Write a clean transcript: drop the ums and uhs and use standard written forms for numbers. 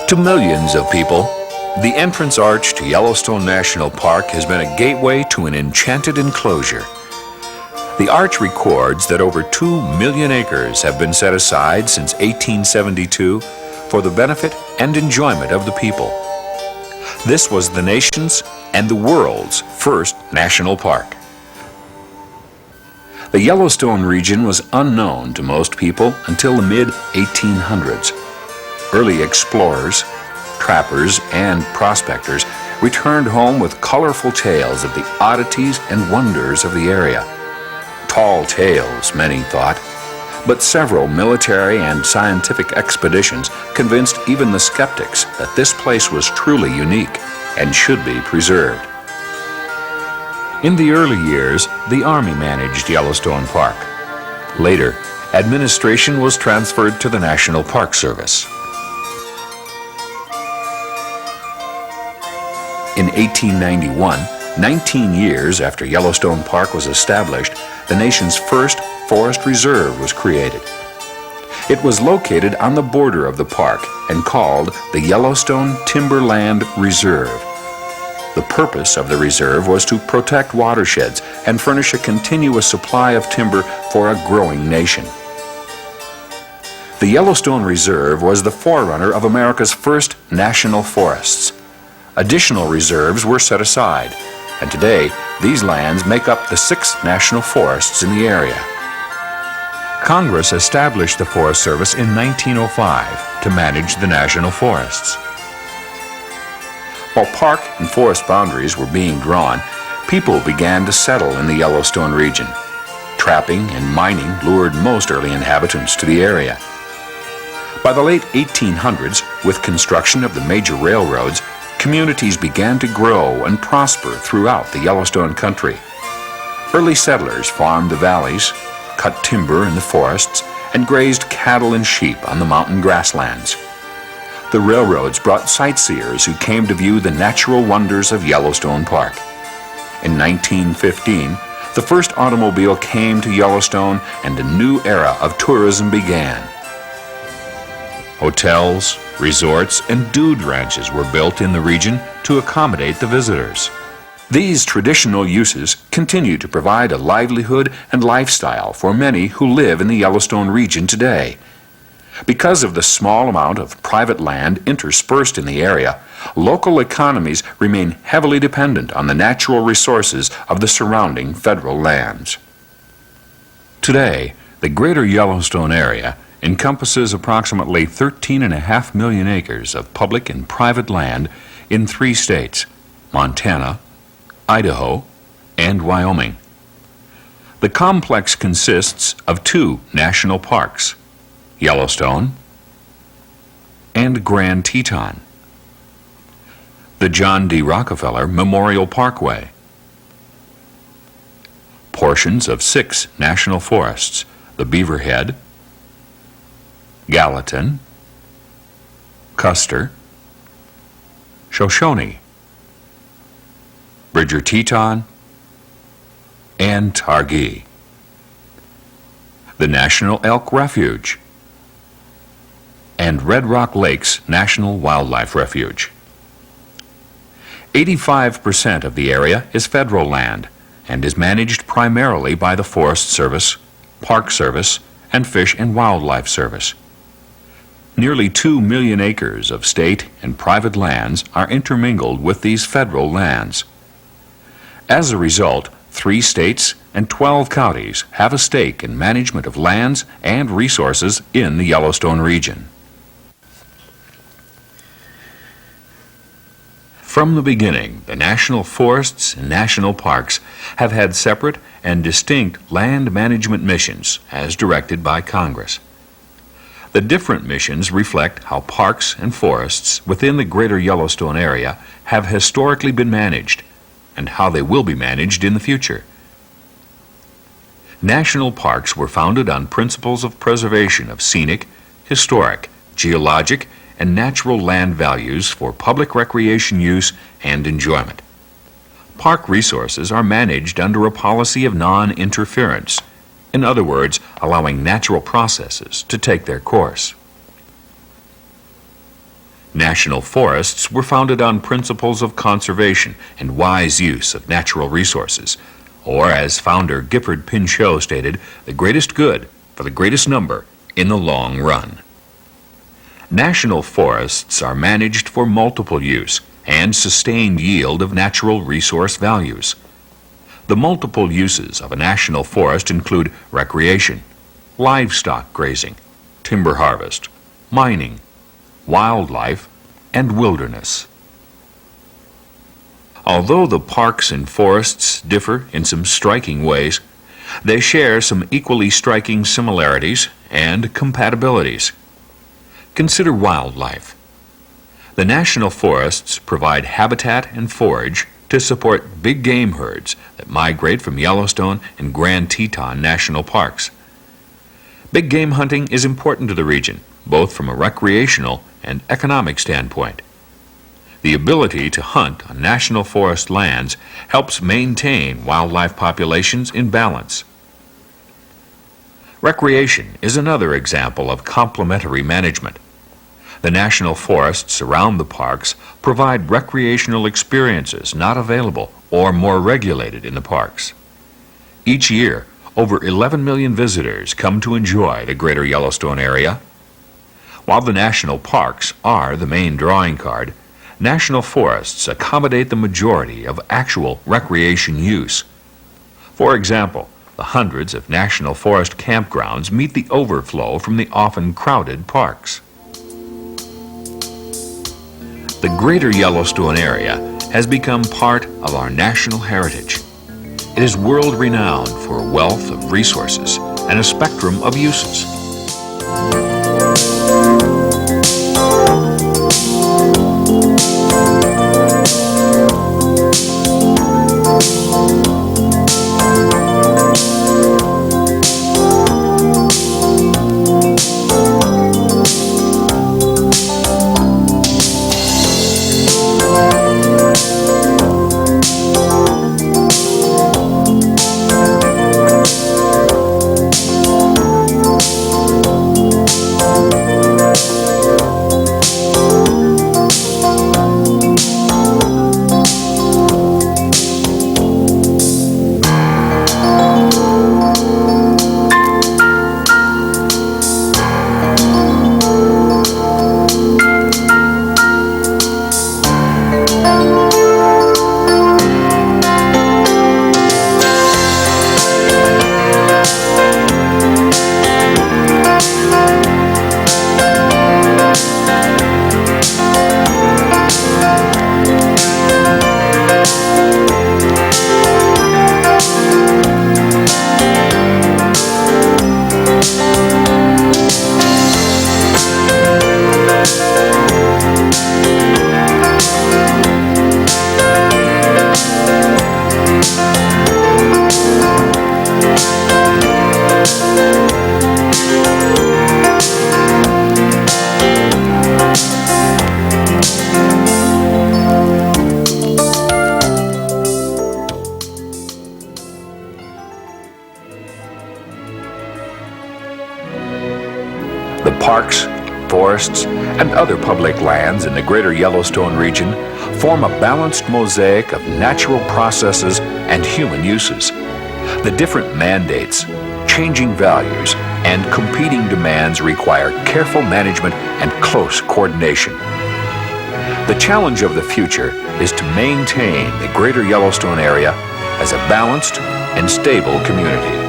To millions of people, the entrance arch to Yellowstone National Park has been a gateway to an enchanted enclosure. The arch records that over 2 million acres have been set aside since 1872 for the benefit and enjoyment of the people. This was the nation's and the world's first national park. The Yellowstone region was unknown to most people until the mid-1800s. Early explorers, trappers, and prospectors returned home with colorful tales of the oddities and wonders of the area. Tall tales, many thought, but several military and scientific expeditions convinced even the skeptics that this place was truly unique and should be preserved. In the early years, the Army managed Yellowstone Park. Later, administration was transferred to the National Park Service. In 1891, 19 years after Yellowstone Park was established, the nation's first forest reserve was created. It was located on the border of the park and called the Yellowstone Timberland Reserve. The purpose of the reserve was to protect watersheds and furnish a continuous supply of timber for a growing nation. The Yellowstone Reserve was the forerunner of America's first national forests. Additional reserves were set aside, and today these lands make up the 6 national forests in the area. Congress established the Forest Service in 1905 to manage the national forests. While park and forest boundaries were being drawn, people began to settle in the Yellowstone region. Trapping and mining lured most early inhabitants to the area. By the late 1800s, with construction of the major railroads, communities began to grow and prosper throughout the Yellowstone country. Early settlers farmed the valleys, cut timber in the forests, and grazed cattle and sheep on the mountain grasslands. The railroads brought sightseers who came to view the natural wonders of Yellowstone Park. In 1915, the first automobile came to Yellowstone and a new era of tourism began. Hotels, resorts, and dude ranches were built in the region to accommodate the visitors. These traditional uses continue to provide a livelihood and lifestyle for many who live in the Yellowstone region today. Because of the small amount of private land interspersed in the area, local economies remain heavily dependent on the natural resources of the surrounding federal lands. Today, the greater Yellowstone area encompasses approximately 13.5 million acres of public and private land in 3 states, Montana, Idaho, and Wyoming. The complex consists of 2 national parks, Yellowstone and Grand Teton, the John D. Rockefeller Memorial Parkway, portions of 6 national forests, the Beaver Head, Gallatin, Custer, Shoshone, Bridger Teton, and Targhee, the National Elk Refuge, and Red Rock Lakes National Wildlife Refuge. 85% of the area is federal land and is managed primarily by the Forest Service, Park Service, and Fish and Wildlife Service. Nearly 2 million acres of state and private lands are intermingled with these federal lands. As a result, 3 states and 12 counties have a stake in management of lands and resources in the Yellowstone region. From the beginning, the national forests and national parks have had separate and distinct land management missions as directed by Congress. The different missions reflect how parks and forests within the greater Yellowstone area have historically been managed and how they will be managed in the future. National parks were founded on principles of preservation of scenic, historic, geologic, and natural land values for public recreation use and enjoyment. Park resources are managed under a policy of non-interference, in other words, allowing natural processes to take their course. National forests were founded on principles of conservation and wise use of natural resources, or as founder Gifford Pinchot stated, the greatest good for the greatest number in the long run. National forests are managed for multiple use and sustained yield of natural resource values. The multiple uses of a national forest include recreation, livestock grazing, timber harvest, mining, wildlife, and wilderness. Although the parks and forests differ in some striking ways, they share some equally striking similarities and compatibilities. Consider wildlife. The national forests provide habitat and forage to support big game herds that migrate from Yellowstone and Grand Teton National Parks. Big game hunting is important to the region, both from a recreational and economic standpoint. The ability to hunt on national forest lands helps maintain wildlife populations in balance. Recreation is another example of complementary management. The national forests around the parks provide recreational experiences not available or more regulated in the parks. Each year, over 11 million visitors come to enjoy the greater Yellowstone area. While the national parks are the main drawing card, national forests accommodate the majority of actual recreation use. For example, the hundreds of national forest campgrounds meet the overflow from the often crowded parks. The greater Yellowstone area has become part of our national heritage. It is world-renowned for a wealth of resources and a spectrum of uses. The parks, forests, and other public lands in the greater Yellowstone region form a balanced mosaic of natural processes and human uses. The different mandates, changing values, and competing demands require careful management and close coordination. The challenge of the future is to maintain the greater Yellowstone area as a balanced and stable community.